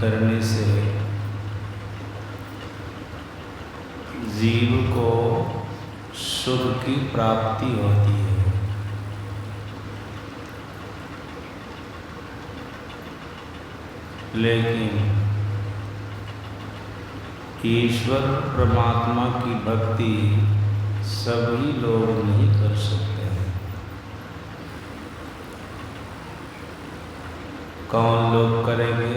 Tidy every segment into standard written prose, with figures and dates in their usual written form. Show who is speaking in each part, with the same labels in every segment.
Speaker 1: करने से जीव को सुख की प्राप्ति होती है। लेकिन ईश्वर परमात्मा की भक्ति सभी लोग नहीं कर सकते हैं। कौन लोग करेंगे?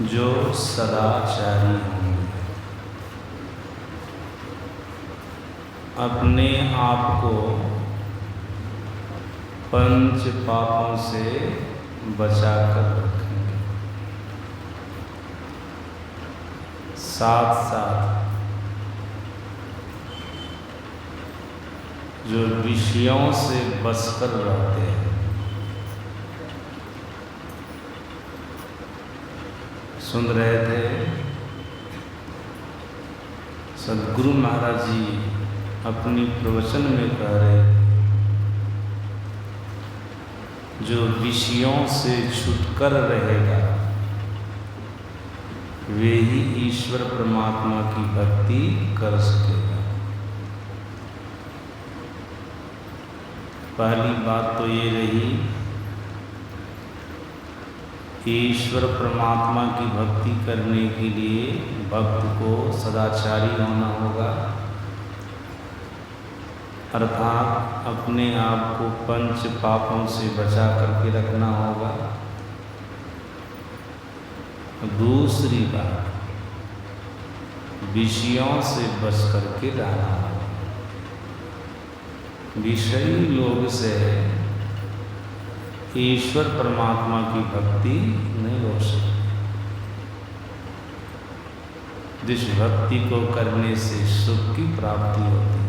Speaker 1: जो सदाचारी होंगे, अपने आप को पंच पापों से बचा कर रखेंगे, साथ साथ जो विषयों से बचकर रहते हैं। सुन रहे थे सदगुरु महाराज जी अपनी प्रवचन में कह रहे थे, जो विषयों से छूटकर रहेगा वे ही ईश्वर परमात्मा की भक्ति कर सकेगा। पहली बात तो ये रही, ईश्वर परमात्मा की भक्ति करने के लिए भक्त को सदाचारी होना होगा, अर्थात अपने आप को पंच पापों से बचा करके रखना होगा। दूसरी बात, विषयों से बच करके रहना होगा। विषयी लोग से ईश्वर परमात्मा की भक्ति नहीं हो सकती। जिस भक्ति को करने से सुख की प्राप्ति होती है।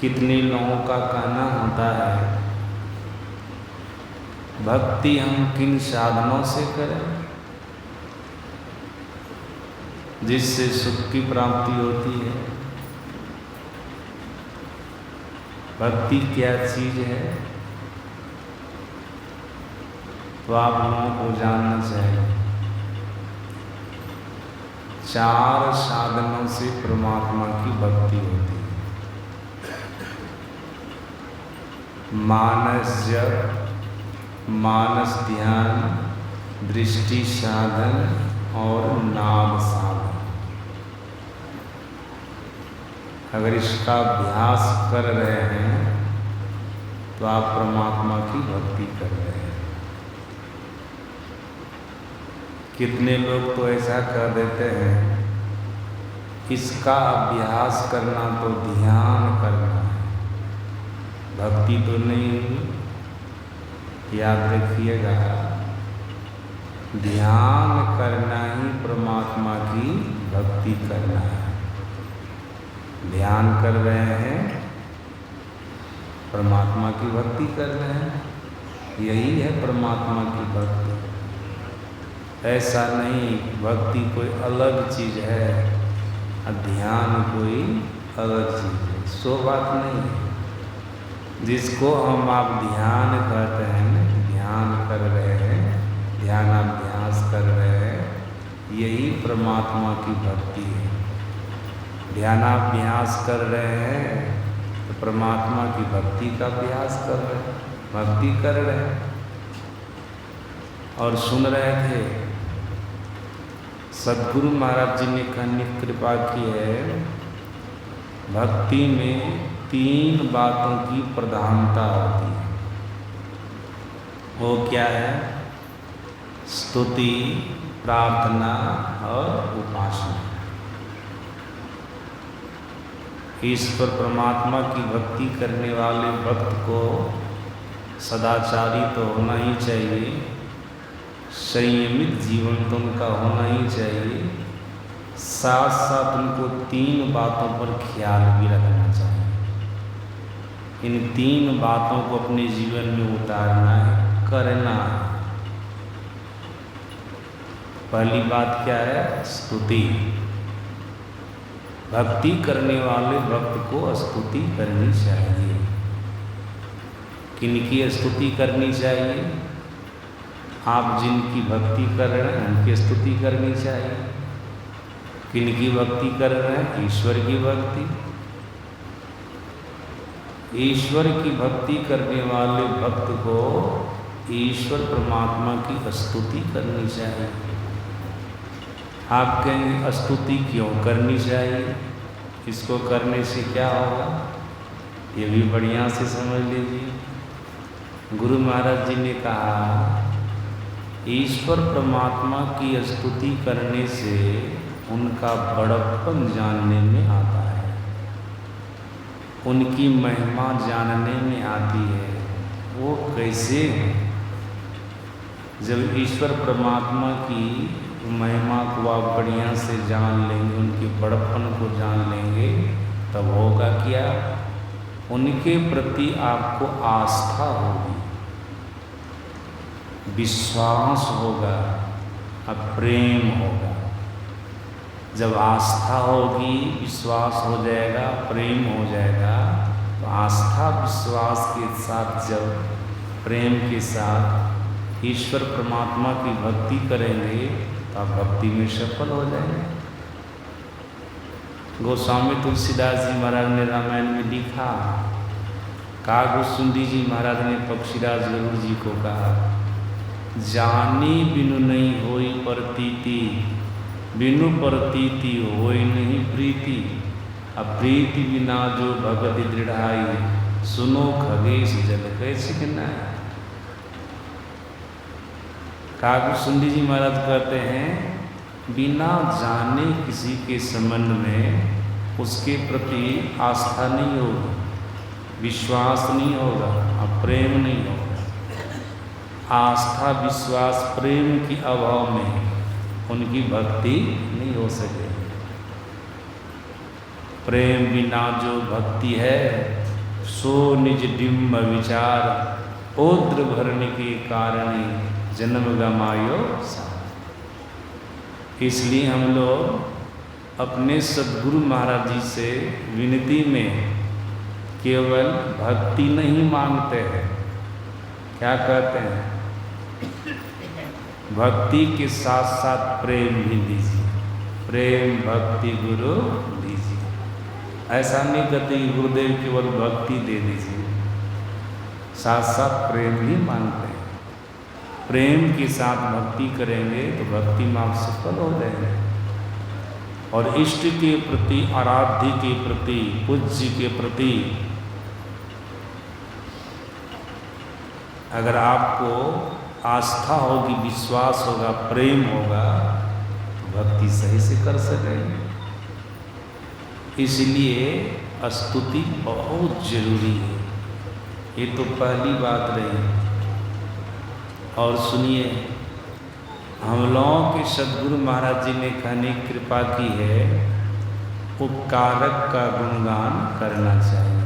Speaker 1: कितने लोगों का कहना होता है, भक्ति हम किन साधनों से करें जिससे सुख की प्राप्ति होती है। भक्ति क्या चीज है तो आप लोगों को जानना चाहिए। 4 साधनों से परमात्मा की भक्ति होती है। मानस जप, मानस ध्यान, दृष्टि साधन और नाम साधन। अगर इसका अभ्यास कर रहे हैं तो आप परमात्मा की भक्ति कर रहे हैं। कितने लोग तो ऐसा कर देते हैं, इसका अभ्यास करना तो ध्यान करना है, भक्ति तो नहीं हुई। याद रखिएगा, ध्यान करना ही परमात्मा की भक्ति करना है। ध्यान कर रहे हैं, परमात्मा की भक्ति कर रहे हैं, यही है परमात्मा की भक्ति। ऐसा नहीं भक्ति कोई अलग चीज है और ध्यान कोई अलग चीज है, सो बात नहीं है। जिसको हम आप ध्यान कहते हैं, ध्यान कर रहे हैं, ध्यानाभ्यास कर रहे हैं, यही परमात्मा की भक्ति है। ध्यानाभ्यास कर रहे हैं तो परमात्मा की भक्ति का अभ्यास कर रहे हैं, भक्ति कर रहे हैं। और सुन रहे थे सदगुरु महाराज जी ने कहने कृपा की है, भक्ति में 3 बातों की प्रधानता होती है। वो क्या है? स्तुति, प्रार्थना और उपासना। ईश्वर परमात्मा की भक्ति करने वाले भक्त को सदाचारी तो होना ही चाहिए, संयमित जीवन तो उनका होना ही चाहिए, साथ साथ उनको 3 बातों पर ख्याल भी रखना चाहिए। इन 3 बातों को अपने जीवन में उतारना है, करना है। पहली बात क्या है? स्तुति। भक्ति करने वाले भक्त को स्तुति करनी चाहिए। किनकी स्तुति करनी चाहिए? आप जिनकी भक्ति कर रहे हैं उनकी स्तुति करनी चाहिए। किनकी भक्ति कर रहे हैं? ईश्वर की भक्ति। ईश्वर की भक्ति करने वाले भक्त को ईश्वर परमात्मा की स्तुति करनी चाहिए। आप कहेंगे स्तुति क्यों करनी चाहिए? इसको करने से क्या होगा? ये भी बढ़िया से समझ लीजिए। गुरु महाराज जी ने कहा ईश्वर परमात्मा की स्तुति करने से उनका बड़प्पन जानने में आता है, उनकी महिमा जानने में आती है। वो कैसे हैं? जब ईश्वर परमात्मा की महिमा को आप बढ़िया से जान लेंगे, उनके बड़प्पन को जान लेंगे, तब होगा क्या? उनके प्रति आपको आस्था होगी, विश्वास होगा और प्रेम होगा। जब आस्था होगी, विश्वास हो जाएगा, प्रेम हो जाएगा, तो आस्था विश्वास के साथ जब प्रेम के साथ ईश्वर परमात्मा की भक्ति करेंगे तो आप भक्ति में सफल हो जाएंगे। गोस्वामी तुलसीदास जी महाराज ने रामायण में लिखा, कागभूषुंडी जी महाराज ने पक्षीराज गरुड़ जी को कहा, जानी बिनु नहीं होई प्रतीति, बिनु प्रतीति होई नहीं प्रीति, अप्रीति बिना जो भगति दृढ़ाई, सुनो खगेश जल कैसे गिनाए। कागभूषुंडी जी महाराज कहते हैं बिना जाने किसी के संबंध में उसके प्रति आस्था नहीं होगी, विश्वास नहीं होगा और प्रेम नहीं होगा। आस्था विश्वास प्रेम के अभाव में उनकी भक्ति नहीं हो सकेगी। प्रेम बिना जो भक्ति है सो निज डिम्ब विचार, ओद्र भरने के कारण जन्म गमायो सा। इसलिए हम लोग अपने सद्गुरु महाराज जी से विनती में केवल भक्ति नहीं मांगते हैं, क्या कहते हैं? भक्ति के साथ साथ प्रेम भी दीजिए, प्रेम भक्ति गुरु दीजिए। ऐसा नहीं कहते कि गुरुदेव केवल भक्ति दे दीजिए, साथ साथ प्रेम भी मांगते हैं। प्रेम के साथ भक्ति करेंगे तो भक्ति में आप सफल हो जाएंगे। और इष्ट के प्रति, आराध्य के प्रति, पूज्य के प्रति अगर आपको आस्था होगी, विश्वास होगा, प्रेम होगा, तो भक्ति सही से कर सकेंगे। इसलिए स्तुति बहुत जरूरी है। ये तो पहली बात रही। और सुनिए, हम लोगों के सद्गुरु महाराज जी ने कहने की कृपा की है, उपकारक का गुणगान करना चाहिए।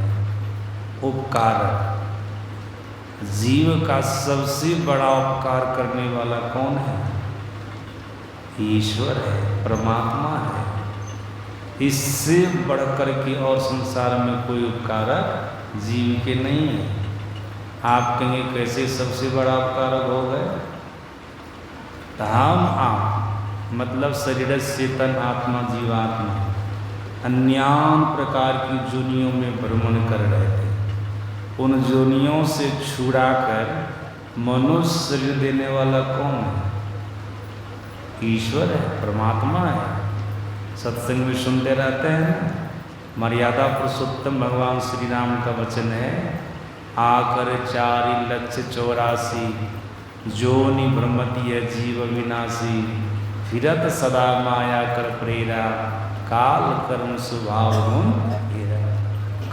Speaker 1: उपकारक, जीव का सबसे बड़ा उपकार करने वाला कौन है? ईश्वर है, परमात्मा है। इससे बढ़कर के और संसार में कोई उपकारक जीव के नहीं है। आप कहेंगे कैसे सबसे बड़ा उपकारक हो गए? हम आप मतलब शरीर चेतन आत्मा जीवात्मा अन्यान प्रकार की जोनियों में भ्रमण कर रहे थे। उन जोनियों से छुड़ाकर मनुष्य शरीर देने वाला कौन है? ईश्वर है, परमात्मा है। सत्संग में सुनते रहते हैं, मर्यादा पुरुषोत्तम भगवान श्री राम का वचन है, आकर 4,84,000 जोनि भ्रमति है जीव विनाशी, फिरत सदा माया कर प्रेरा, काल कर्म स्वभाव गुण हेरा,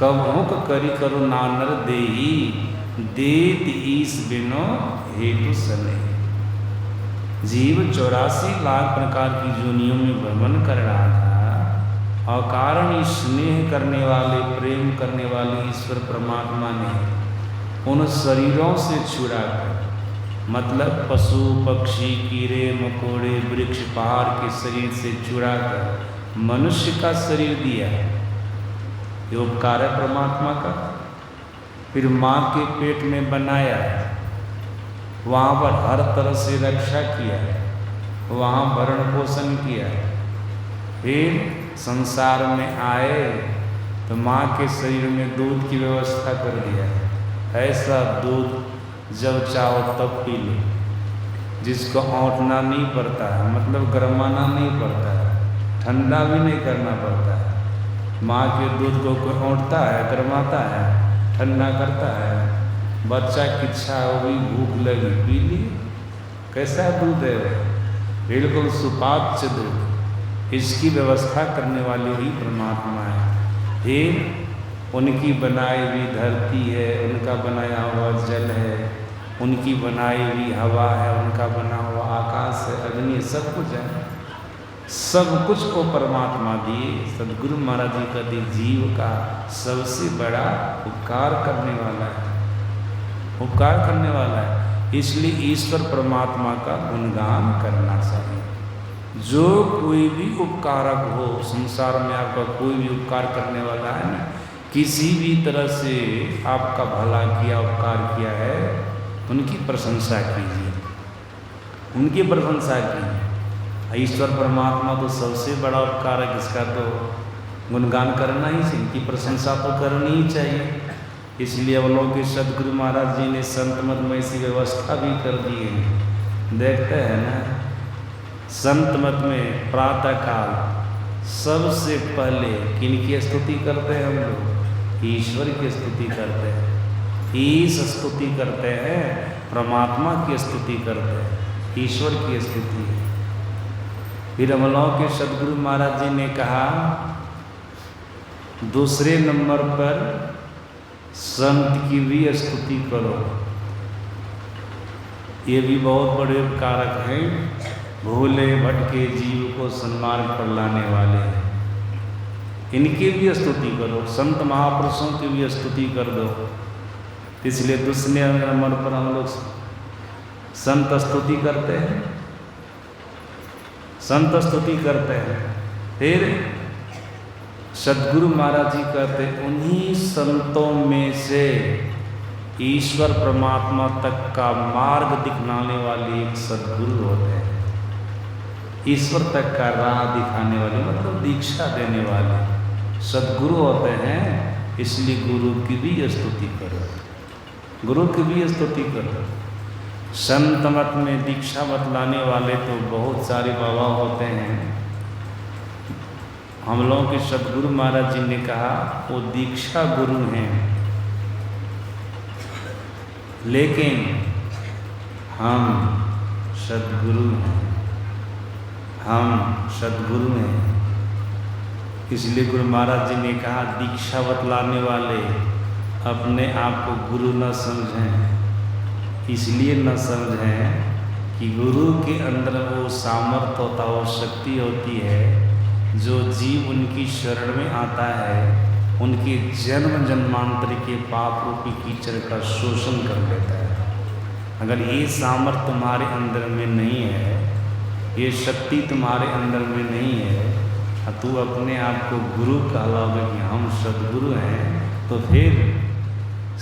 Speaker 1: कभुक करी करो नानर देही, देत ईस बिनो हेतु सने। जीव 84 लाख प्रकार की जोनियों में भ्रमण कर रहा था और कारण स्नेह करने वाले, प्रेम करने वाले ईश्वर परमात्मा ने उन शरीरों से छुड़ाकर, मतलब पशु पक्षी कीड़े मकोड़े वृक्ष पहाड़ के शरीर से छुड़ाकर मनुष्य का शरीर दिया है, ये उपकार है परमात्मा का। फिर माँ के पेट में बनाया है, वहाँ पर हर तरह से रक्षा किया है, वहाँ भरण पोषण किया है। फिर संसार में आए तो माँ के शरीर में दूध की व्यवस्था कर दिया है। ऐसा दूध जब चाहो तब पी लो, जिसको औंठना नहीं पड़ता है, मतलब गरमाना नहीं पड़ता है, ठंडा भी नहीं करना पड़ता है। माँ के दूध को कोई औंठता है, गरमाता है, ठंडा करता है। बच्चा की इच्छा हुई, भूख लगी, पी ली। कैसा दूध है? बिल्कुल सुपाच्य दूध। इसकी व्यवस्था करने वाली ही परमात्मा है। फिर उनकी बनाई हुई धरती है, उनका बनाया हुआ जल है, उनकी बनाई हुई हवा है, उनका बना हुआ आकाश है, अग्नि, सब कुछ है। सब कुछ को परमात्मा दिए। सदगुरु महाराज जी का दिए जीव का सबसे बड़ा उपकार करने वाला है, उपकार करने वाला है। इसलिए ईश्वर परमात्मा का गुणगान करना चाहिए। जो कोई भी उपकारक हो संसार में, आपका कोई भी उपकार करने वाला है ना, किसी भी तरह से आपका भला किया, उपकार किया है, उनकी प्रशंसा कीजिए, उनकी प्रशंसा कीजिए। ईश्वर परमात्मा तो सबसे बड़ा उपकार है, इसका तो गुणगान करना ही चाहिए, इनकी प्रशंसा तो करनी ही चाहिए। इसलिए अवलोकी सदगुरु महाराज जी ने संत मत में ऐसी व्यवस्था भी कर दी है। देखते हैं ना, संत मत में प्रातः काल सबसे पहले किनकी स्तुति करते हैं हम लोग? ईश्वर की स्तुति करते हैं, ईश स्तुति करते हैं, परमात्मा की स्तुति करते हैं, ईश्वर की स्तुति। फिर अवलोकी सदगुरु महाराज जी ने कहा दूसरे नंबर पर संत की भी स्तुति करो। ये भी बहुत बड़े उपकारक हैं, भूले भटके जीव को सन्मार्ग पर लाने वाले हैं। इनकी भी स्तुति करो, संत महापुरुषों की भी स्तुति कर दो। इसलिए दूसरे नंबर पर हम लोग संत स्तुति करते हैं, संत स्तुति करते हैं। फिर सदगुरु महाराज जी कहते उन्हीं संतों में से ईश्वर परमात्मा तक का मार्ग दिखलाने वाले एक सदगुरु होते हैं। ईश्वर तक का राह दिखाने वाले, मतलब दीक्षा देने वाले सदगुरु होते हैं। इसलिए गुरु की भी स्तुति करो, गुरु की भी स्तुति करो। संत मत में दीक्षा बतलाने वाले तो बहुत सारे बाबा होते हैं। हम लोगों के सदगुरु महाराज जी ने कहा वो दीक्षा गुरु हैं, लेकिन हम सदगुरु हैं, हम सदगुरु हैं। इसलिए गुरु महाराज जी ने कहा दीक्षा बतलाने वाले अपने आप को गुरु न समझें। इसलिए न समझें कि गुरु के अंदर वो सामर्थ्य होता, वो शक्ति होती है, जो जीव उनकी शरण में आता है उनके जन्म जन्मांतर के पाप रूपी कीचड़ का शोषण कर लेता है। अगर ये सामर्थ्य तुम्हारे अंदर में नहीं है, ये शक्ति तुम्हारे अंदर में नहीं है, तू अपने आप को गुरु कहलाओगे कि हम सदगुरु हैं, तो फिर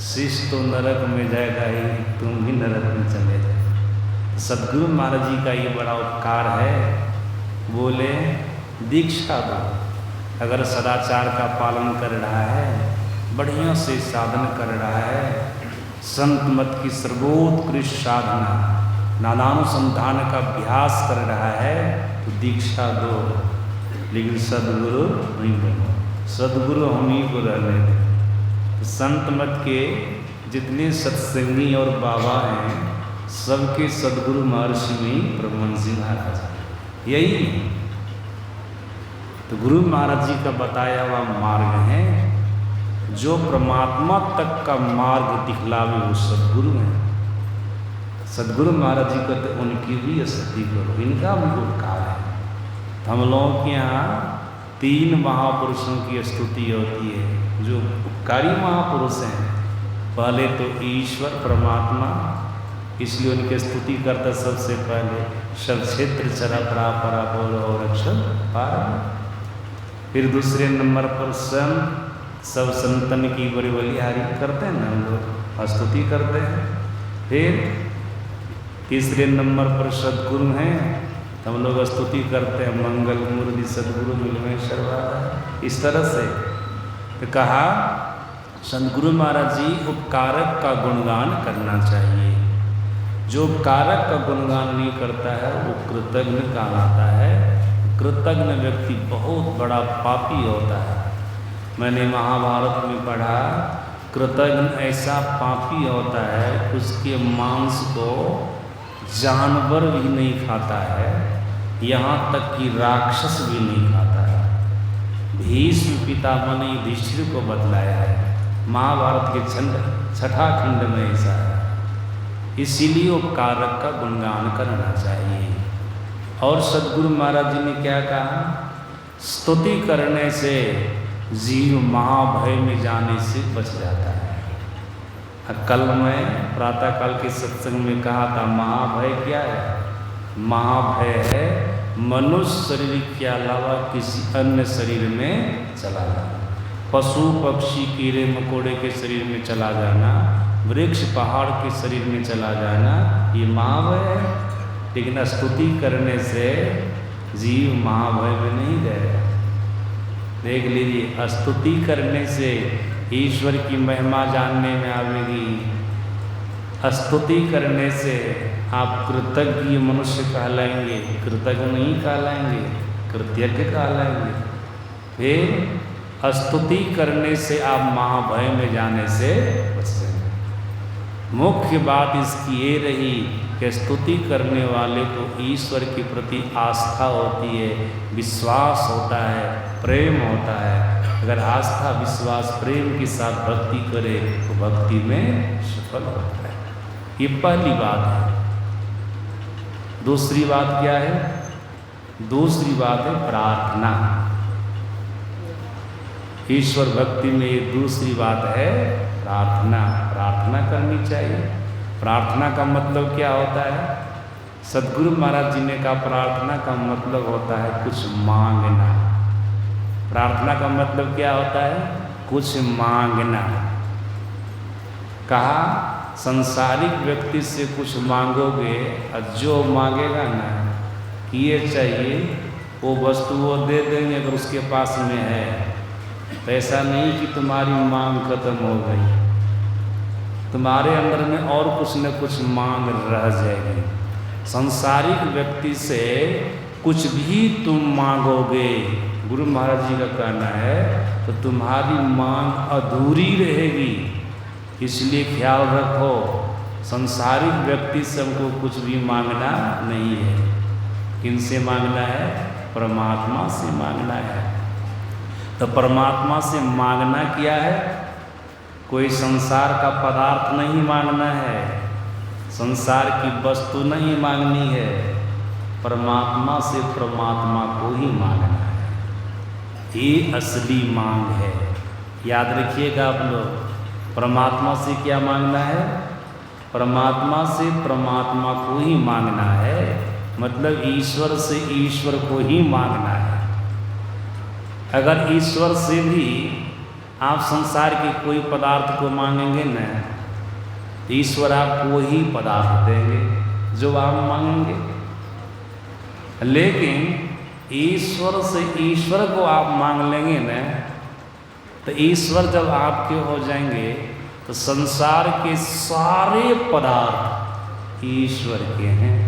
Speaker 1: शिष्य तो नरक में जाएगा ही, तुम भी नरक में चले जाए। सदगुरु महाराज जी का ये बड़ा उपकार है। बोले दीक्षा दो, अगर सदाचार का पालन कर रहा है, बढ़िया से साधन कर रहा है, संत मत की सर्वोत्कृष्ट साधना नानानुसंधान का अभ्यास कर रहा है, तो दीक्षा दो। लेकिन सदगुरु नहीं बनो, सदगुरु हम ही को रहने दें। संत मत के जितने सत्संगी और बाबा हैं, सबके सदगुरु महर्षि में ब्रह्मन सिंह महाराज यही। तो गुरु महाराज जी का बताया हुआ मार्ग है, जो परमात्मा तक का मार्ग दिखलावे वो सदगुरु हैं। सदगुरु महाराज जी कहते उनकी भी स्तुति करो, इनका भी उपकार है। हम लोगों के यहाँ 3 महापुरुषों की स्तुति होती है, जो उपकारी महापुरुष हैं। पहले तो ईश्वर परमात्मा, इसलिए उनकी स्तुति करता सबसे पहले सब क्षेत्र चरा परा परा बोलो और अक्षर पार। फिर दूसरे नंबर पर सब संतन की बड़ी बलिहारी करते हैं ना, हम लोग स्तुति करते हैं। फिर तीसरे नंबर पर सदगुरु हैं, तो हम लोग स्तुति करते हैं, मंगल मूर्ति सदगुरु मिलमेश्वर बाबा। इस तरह से तो कहा सदगुरु महाराज जी उपकारक का गुणगान करना चाहिए। जो उपकारक का गुणगान नहीं करता है वो कृतज्ञ कहलाता है। कृतज्ञ व्यक्ति बहुत बड़ा पापी होता है। मैंने महाभारत में पढ़ा, कृतज्ञ ऐसा पापी होता है उसके मांस को जानवर भी नहीं खाता है, यहाँ तक कि राक्षस भी नहीं खाता है। भीष्म पितामह ने युधिष्ठिर को बतलाया है, महाभारत के छठा खंड में ऐसा है। इसीलिए उपकारक का गुणगान करना चाहिए। और सदगुरु महाराज जी ने क्या कहा, स्तुति करने से जीव महाभय में जाने से बच जाता है। कल मैं प्रातःकाल के सत्संग में कहा था, महाभय क्या है? महाभय है मनुष्य शरीर के अलावा किसी अन्य शरीर में चला जाना, पशु पक्षी कीड़े मकोड़े के शरीर में चला जाना, वृक्ष पहाड़ के शरीर में चला जाना, ये महाभय है। लेकिन स्तुति करने से जीव महाभय में नहीं गए। देख लीजिए, स्तुति करने से ईश्वर की महिमा जानने में आवेगी। स्तुति करने से आप कृतज्ञ मनुष्य कहलाएंगे, कृतज्ञ नहीं कहलाएंगे, कृतज्ञ कहलाएंगे। फिर स्तुति करने से आप महाभय में जाने से बच जाएंगे। मुख्य बात इसकी ये रही कि स्तुति करने वाले को ईश्वर के प्रति आस्था होती है, विश्वास होता है, प्रेम होता है। अगर आस्था विश्वास प्रेम के साथ भक्ति करे तो भक्ति में सफल होता है। ये पहली बात है। दूसरी बात क्या है? दूसरी बात है प्रार्थना। ईश्वर भक्ति में ये दूसरी बात है प्रार्थना। प्रार्थना करनी चाहिए। प्रार्थना का मतलब क्या होता है? सदगुरु महाराज जी ने कहा प्रार्थना का मतलब होता है कुछ मांगना। प्रार्थना का मतलब क्या होता है? कुछ मांगना। कहा संसारिक व्यक्ति से कुछ मांगोगे और जो मांगेगा ना कि ये चाहिए वो वस्तु वो दे देंगे अगर उसके पास में है। तो ऐसा नहीं कि तुम्हारी मांग खत्म हो गई, तुम्हारे अंदर में और कुछ न कुछ मांग रह जाएगी। संसारिक व्यक्ति से कुछ भी तुम मांगोगे, गुरु महाराज जी का कहना है, तो तुम्हारी मांग अधूरी रहेगी। इसलिए ख्याल रखो, संसारिक व्यक्ति से हमको कुछ भी मांगना नहीं है। किनसे मांगना है? परमात्मा से मांगना है। तो परमात्मा से मांगना क्या है? कोई संसार का पदार्थ नहीं मांगना है, संसार की वस्तु नहीं मांगनी है, परमात्मा से परमात्मा को ही मांगना है। ये असली मांग है। याद रखिएगा आप लोग, परमात्मा से क्या मांगना है? परमात्मा से परमात्मा को ही मांगना है। मतलब ईश्वर से ईश्वर को ही मांगना है। अगर ईश्वर से भी आप संसार के कोई पदार्थ को मांगेंगे न, ईश्वर आपको वही पदार्थ देंगे जो आप मांगेंगे। लेकिन ईश्वर से ईश्वर को आप मांग लेंगे न, तो ईश्वर जब आपके हो जाएंगे तो संसार के सारे पदार्थ ईश्वर के हैं।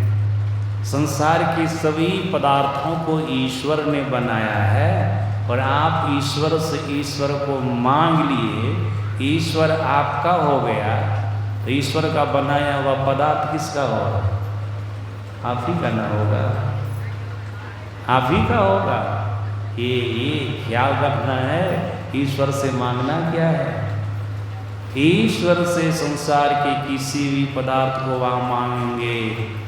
Speaker 1: संसार के सभी पदार्थों को ईश्वर ने बनाया है और आप ईश्वर से ईश्वर को मांग लिए, ईश्वर आपका हो गया। तो ईश्वर का बनाया हुआ पदार्थ किसका होगा? आप ही का ना होगा, आप ही का होगा। ये ख्याल रखना है। ईश्वर से मांगना क्या है? ईश्वर से संसार के किसी भी पदार्थ को आप मांगेंगे,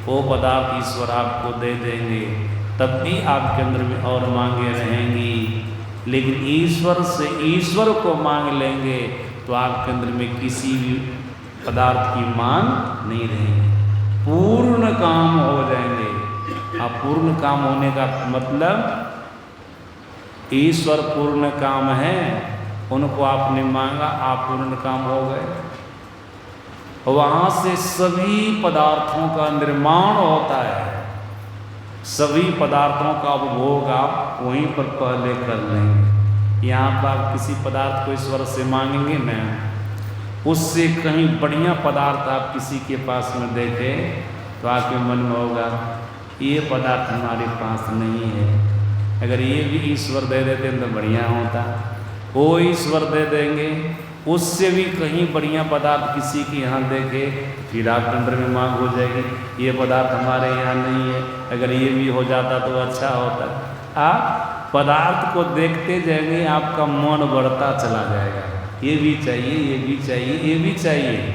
Speaker 1: वो पदार्थ ईश्वर आपको दे देंगे। तब भी आपके अंदर में और मांगे रहेंगी। लेकिन ईश्वर से ईश्वर को मांग लेंगे तो आपके अंदर में किसी भी पदार्थ की मांग नहीं रहेगी, पूर्ण काम हो जाएंगे। अब पूर्ण काम होने का मतलब ईश्वर पूर्ण काम है, उनको आपने मांगा, आप पूर्ण काम हो गए। वहाँ से सभी पदार्थों का निर्माण होता है, सभी पदार्थों का उपभोग आप वहीं पर पहले कर लेंगे। यहाँ पर आप किसी पदार्थ को ईश्वर से मांगेंगे ना, उससे कहीं बढ़िया पदार्थ आप किसी के पास में देखें तो आपके मन में होगा ये पदार्थ हमारे पास नहीं है, अगर ये भी ईश्वर दे देते तो बढ़िया होता। वो ईश्वर दे देंगे, उससे भी कहीं बढ़िया पदार्थ किसी के यहाँ देखे, फिर आपके अंदर में मांग हो जाएगी ये पदार्थ हमारे यहाँ नहीं है, अगर ये भी हो जाता तो अच्छा होता। आप पदार्थ को देखते जाएंगे, आपका मन बढ़ता चला जाएगा, ये भी चाहिए, ये भी चाहिए, ये भी चाहिए।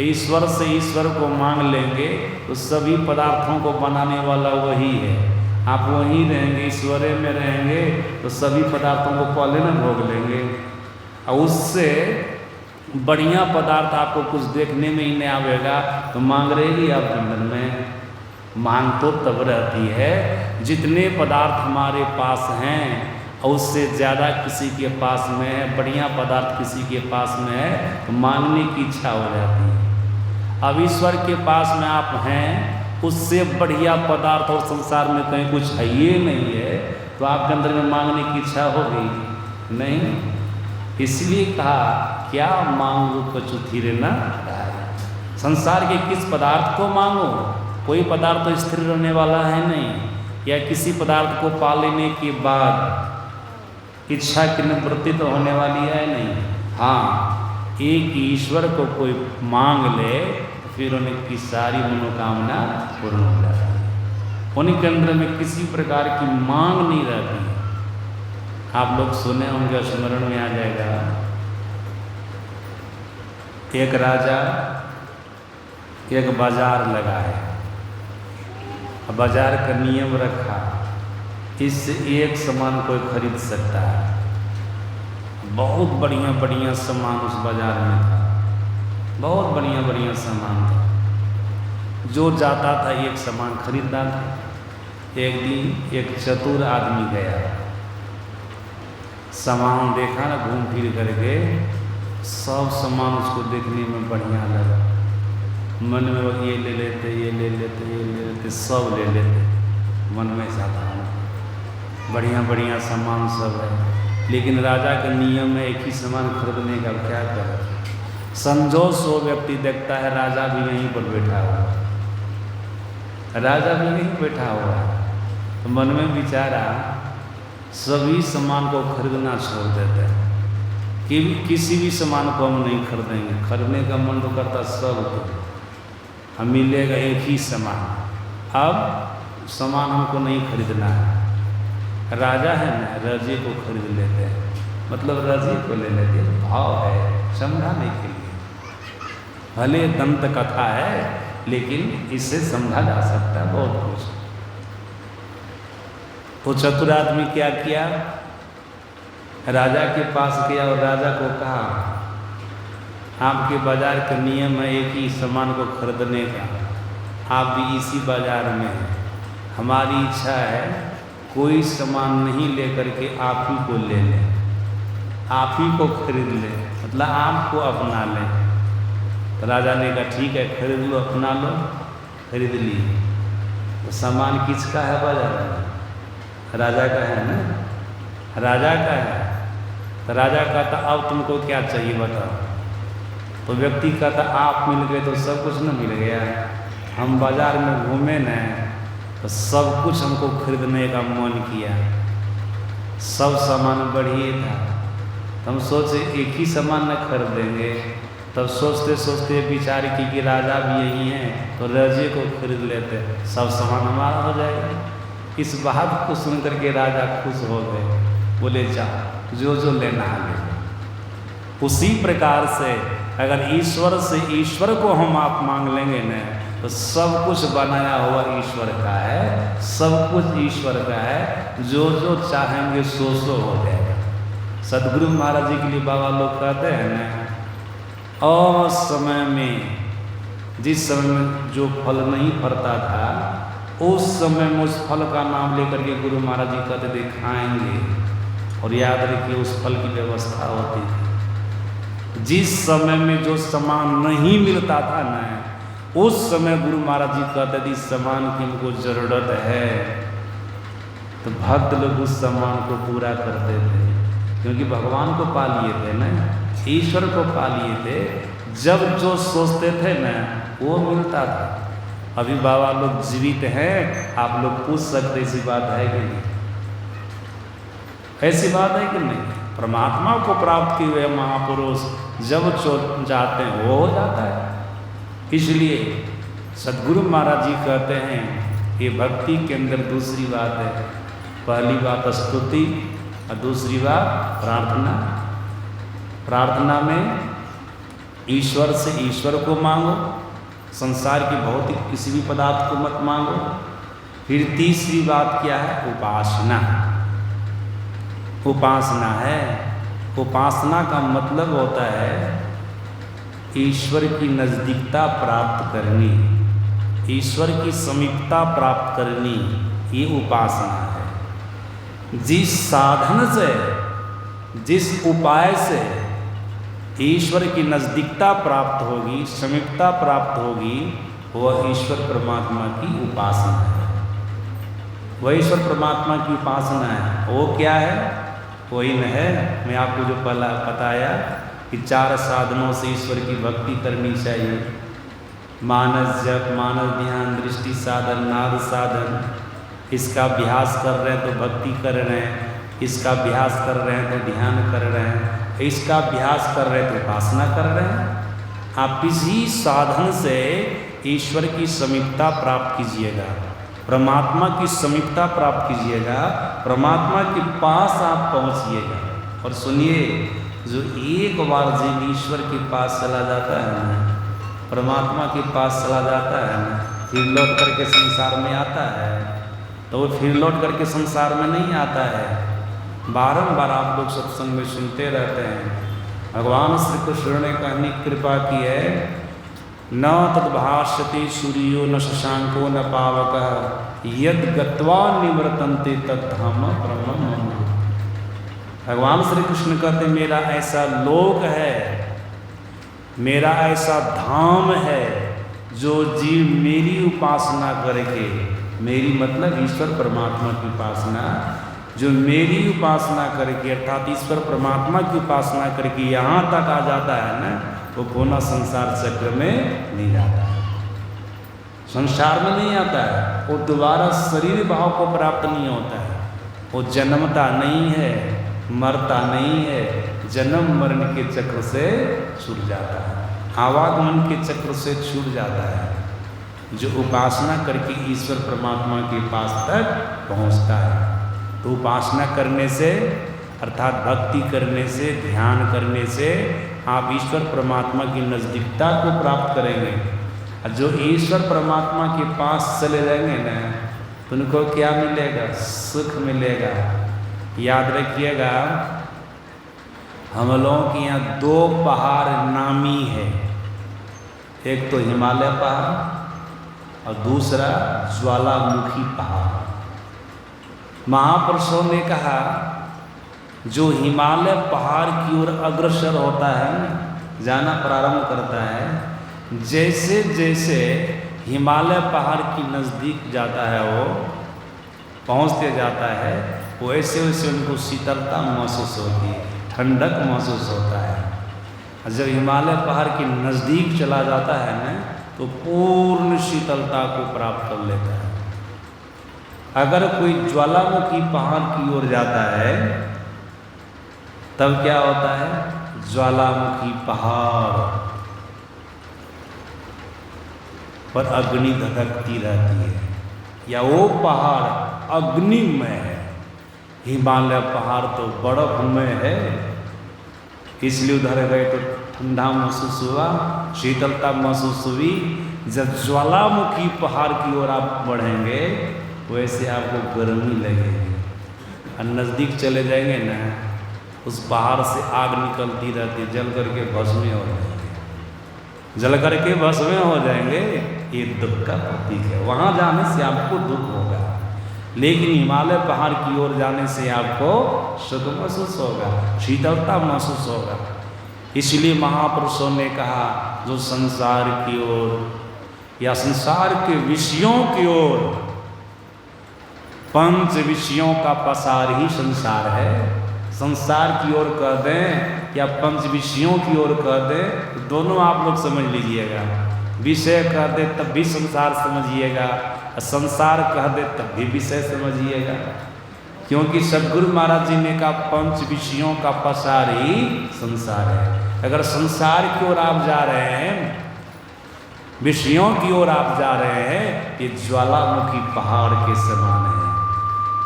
Speaker 1: ईश्वर से ईश्वर को मांग लेंगे तो सभी पदार्थों को बनाने वाला वही है। आप वहीं रहेंगे, ईश्वरे में रहेंगे तो सभी पदार्थों को पहले न भोग लेंगे, और उससे बढ़िया पदार्थ आपको कुछ देखने में ही नहीं आवेगा तो मांग रहेगी आपके अंदर में। मांग तो तब रहती है जितने पदार्थ हमारे पास हैं और उससे ज़्यादा किसी के पास में है, बढ़िया पदार्थ किसी के पास में है तो मांगने की इच्छा हो जाती है। अब ईश्वर के पास में आप हैं, उससे बढ़िया पदार्थ और संसार में कहीं कुछ है ये नहीं है तो आपके अंदर में मांगने की इच्छा होगी नहीं। इसलिए कहा क्या मांगो कछु थिरे न राय। संसार के किस पदार्थ को मांगो, कोई पदार्थ तो स्थिर रहने वाला है नहीं, या किसी पदार्थ को पा लेने के बाद इच्छा की निवृत्ति तो होने वाली है नहीं। हाँ, एक ईश्वर को कोई मांग ले फिर उनकी सारी मनोकामना पूर्ण हो जाती है, उनके अंदर में किसी प्रकार की मांग नहीं रहती। आप लोग सुने होंगे, स्मरण में आ जाएगा, एक राजा एक बाजार लगाए, बाजार का नियम रखा इससे एक सामान कोई खरीद सकता है। बहुत बढ़िया बढ़िया सामान उस बाजार में था, बहुत बढ़िया बढ़िया सामान था, जो जाता था एक सामान खरीदता था। एक दिन एक चतुर आदमी गया, सामान देखा ना, घूम फिर करके सब सामान उसको देखने में बढ़िया लगा, मन में वो ये ले लेते, ये ले लेते, ये ले लेते, सब ले लेते, मन में जाता बढ़िया बढ़िया सामान सब है। लेकिन राजा के नियम में एक ही सामान खरीदने का, क्या करे, समझो 100 व्यक्ति देखता है, राजा भी यहीं पर बैठा हुआ, राजा भी यहीं बैठा हुआ है, तो मन में विचारा सभी सामान को खरीदना छोड़ देते हैं कि किसी भी सामान को हम नहीं खरीदेंगे, खरीदने का मन तो करता सब को, हम मिलेगा एक ही सामान, अब सामान हमको नहीं खरीदना है। राजा है ना, रजे को खरीद लेते हैं, मतलब रजे को ले लेते हैं, भाव है समझाने के लिए, भले दंत कथा है लेकिन इससे समझा जा सकता है बहुत कुछ। तो चतुर आदमी क्या किया, राजा के पास गया और राजा को कहा आपके बाजार का नियम है एक ही सामान को खरीदने का, आप भी इसी बाजार में हैं, हमारी इच्छा है कोई सामान नहीं लेकर के आप ही को ले लें, आप ही को खरीद लें, मतलब आपको अपना लें। तो राजा ने कहा ठीक है, खरीद लो, अपना लो, खरीद ली। तो सामान किसका है बाजार में, राजा का है ना, राजा का है। तो राजा कहता अब तुमको क्या चाहिए बताओ। तो व्यक्ति कहता आप मिल गए तो सब कुछ न मिल गया, हम बाजार में घूमे न तो सब कुछ हमको खरीदने का मन किया, सब सामान बढ़िया था, तो हम सोचे एक ही सामान न खरीदेंगे। तब सोचते सोचते विचार की कि राजा भी यही हैं तो रजे को खरीद लेते, सब सामान हमारा हो जाएगा। इस बात को सुन करके राजा खुश हो गए, बोले जाओ जो जो लेना है ले। उसी प्रकार से अगर ईश्वर से ईश्वर को हम आप मांग लेंगे न तो सब कुछ बनाया हुआ ईश्वर का है, सब कुछ ईश्वर का है, जो जो चाहेंगे सो सो हो जाएगा। सदगुरु महाराज जी के लिए बाबा लोग कहते हैं ना, और समय में जिस समय में जो फल नहीं फरता था उस समय में उस फल का नाम लेकर के गुरु महाराज जी कहते थे खाएंगे, और याद रखिए उस फल की व्यवस्था होती थी। जिस समय में जो सामान नहीं मिलता था ना, उस समय गुरु महाराज जी कहते थे इस सामान की हमको जरूरत है, तो भक्त लोग उस सामान को पूरा करते थे, क्योंकि भगवान को पा लिए थे ना, ईश्वर को पा लिए थे। जब जो सोचते थे ना वो मिलता था। अभी बाबा लोग जीवित हैं, आप लोग पूछ सकते ऐसी बात है कि नहीं? ऐसी बात है कि नहीं? परमात्मा को प्राप्त किए हुए महापुरुष जब चाहते हैं वो हो जाता है। इसलिए सदगुरु महाराज जी कहते हैं ये भक्ति के अंदर दूसरी बात है। पहली बात स्तुति और दूसरी बात प्रार्थना। प्रार्थना में ईश्वर से ईश्वर को मांगो, संसार की भौतिक किसी भी पदार्थ को मत मांगो। फिर तीसरी बात क्या है? उपासना। उपासना है, उपासना का मतलब होता है ईश्वर की नज़दीकता प्राप्त करनी, ईश्वर की समीपता प्राप्त करनी, ये उपासना है। जिस साधन से, जिस उपाय से ईश्वर की नज़दीकता प्राप्त होगी, समीपता प्राप्त होगी, वह ईश्वर परमात्मा की उपासना है। वह ईश्वर परमात्मा की उपासना है। वो क्या है? वही न है, मैं आपको जो पहला बताया कि 4 साधनों से ईश्वर की भक्ति करनी चाहिए। मानस जप, मानस ध्यान, दृष्टि साधन, नाद साधन। इसका अभ्यास कर रहे हैं तो भक्ति कर रहे हैं, इसका अभ्यास कर रहे हैं तो ध्यान कर रहे हैं, इसका अभ्यास कर रहे हैं तो उपासना कर रहे हैं। आप इसी साधन से ईश्वर की समीपता प्राप्त कीजिएगा, परमात्मा की समीपता प्राप्त कीजिएगा, परमात्मा के पास आप पहुंचिएगा। और सुनिए, जो एक बार जीव ईश्वर के पास चला जाता है ना, परमात्मा के पास चला जाता है ना, फिर लौट करके संसार में आता है, तो वो फिर लौट करके संसार में नहीं आता है। बारंबार आप लोग सत्संग में सुनते रहते हैं, भगवान श्री कृष्ण ने कहनी कृपा की है, न तद्भाष्यते सूर्यो न शशांको न पावकः यद गत्वा निवर्तन्ते तद्धाम परमं मम। भगवान श्री कृष्ण कहते मेरा ऐसा लोक है, मेरा ऐसा धाम है, जो जीव मेरी उपासना करके, मेरी मतलब ईश्वर परमात्मा की उपासना, जो मेरी उपासना करके अर्थात ईश्वर परमात्मा की उपासना करके यहाँ तक आ जाता है ना, वो पुनः संसार चक्र में नहीं जाता है, संसार में नहीं आता है, वो दोबारा शरीर भाव को प्राप्त नहीं होता है, वो जन्मता नहीं है, मरता नहीं है, जन्म मरण के चक्र से छूट जाता है, आवागमन के चक्र से छूट जाता है। जो उपासना करके ईश्वर परमात्मा के पास तक पहुँचता है, तो उपासना करने से अर्थात भक्ति करने से, ध्यान करने से आप ईश्वर परमात्मा की नज़दीकता को प्राप्त करेंगे। और जो ईश्वर परमात्मा के पास चले जाएंगे ना, तो उनको क्या मिलेगा? सुख मिलेगा। याद रखिएगा, हम लोगों के यहाँ 2 पहाड़ नामी है, एक तो हिमालय पहाड़ और दूसरा ज्वालामुखी पहाड़। महापुरुषों ने कहा जो हिमालय पहाड़ की ओर अग्रसर होता है, जाना प्रारंभ करता है, जैसे जैसे हिमालय पहाड़ की नज़दीक जाता है, वो पहुंचते जाता है, वैसे वैसे उनको शीतलता महसूस होती है, ठंडक महसूस होता है। जब हिमालय पहाड़ के नज़दीक चला जाता है ना, तो पूर्ण शीतलता को प्राप्त कर लेता है। अगर कोई ज्वालामुखी पहाड़ की ओर जाता है, तब क्या होता है? ज्वालामुखी पहाड़ पर अग्नि धधकती रहती है, या वो पहाड़ अग्निमय है। हिमालय पहाड़ तो बर्फमय है, इसलिए उधर गए तो ठंडा महसूस हुआ, शीतलता महसूस हुई। जब ज्वालामुखी पहाड़ की ओर आप बढ़ेंगे, वैसे आपको गर्मी लगेगी, और नज़दीक चले जाएंगे ना, उस पहाड़ से आग निकलती रहती है, जल करके भस्म हो जाएंगे, जल करके भस्म हो जाएंगे। ये दुख का प्रतीक है। वहाँ जाने से आपको दुख होगा, लेकिन हिमालय पहाड़ की ओर जाने से आपको सुख महसूस होगा, शीतलता महसूस होगा। इसलिए महापुरुषों ने कहा जो संसार की ओर या संसार के विषयों की ओर, पंच विषयों का पसार ही संसार है। संसार की ओर कह दें या पंच विषयों की ओर कह दें तो दोनों आप लोग समझ लीजिएगा। विषय कह दे तब भी संसार समझिएगा, संसार कह दे तब भी विषय समझिएगा, क्योंकि सदगुरु महाराज जी ने कहा पंच विषयों का पसार ही संसार है। अगर संसार की ओर आप जा रहे हैं, विषयों की ओर आप जा रहे हैं, ये ज्वालामुखी पहाड़ के समान है।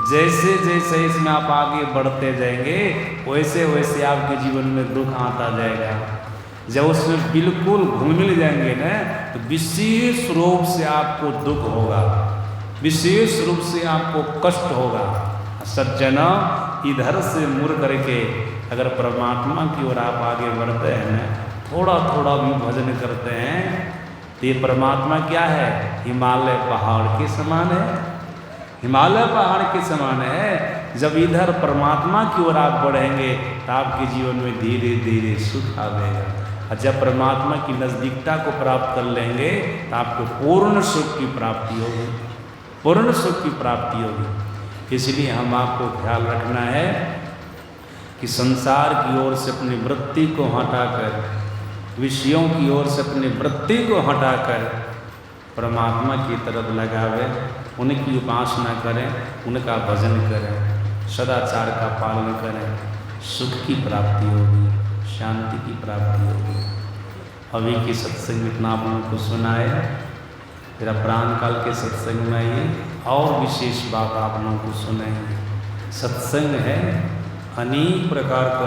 Speaker 1: जैसे जैसे इसमें आप आगे बढ़ते जाएंगे वैसे वैसे आपके जीवन में दुख आता जाएगा। जब उसमें बिल्कुल घुल मिल जाएंगे ना तो विशेष रूप से आपको दुख होगा, विशेष रूप से आपको कष्ट होगा। सज्जना इधर से मुड़ करके अगर परमात्मा की ओर आप आगे बढ़ते हैं ना, थोड़ा थोड़ा भी भजन करते हैं तो ये परमात्मा क्या है, हिमालय पहाड़ के समान है। हिमालय पहाड़ के समान है। जब इधर परमात्मा की ओर आप बढ़ेंगे तो आपके जीवन में धीरे धीरे सुख आवेगा। और जब परमात्मा की नज़दीकता को प्राप्त कर लेंगे तो आपको पूर्ण सुख की प्राप्ति होगी, पूर्ण सुख की प्राप्ति होगी। इसलिए हम आपको ख्याल रखना है कि संसार की ओर से अपनी वृत्ति को हटाकर, विषयों की ओर से अपनी वृत्ति को हटाकर परमात्मा की तरफ लगावे, उनकी उपासना करें, उनका भजन करें, सदाचार का पालन करें, सुख की प्राप्ति होगी, शांति की प्राप्ति होगी। अभी की सत्संग इतना आप लोगों को सुनाए, फिर प्राण काल के सत्संग में आइए और विशेष बात आप लोगों को सुनाएंगे। सत्संग है अनेक प्रकार का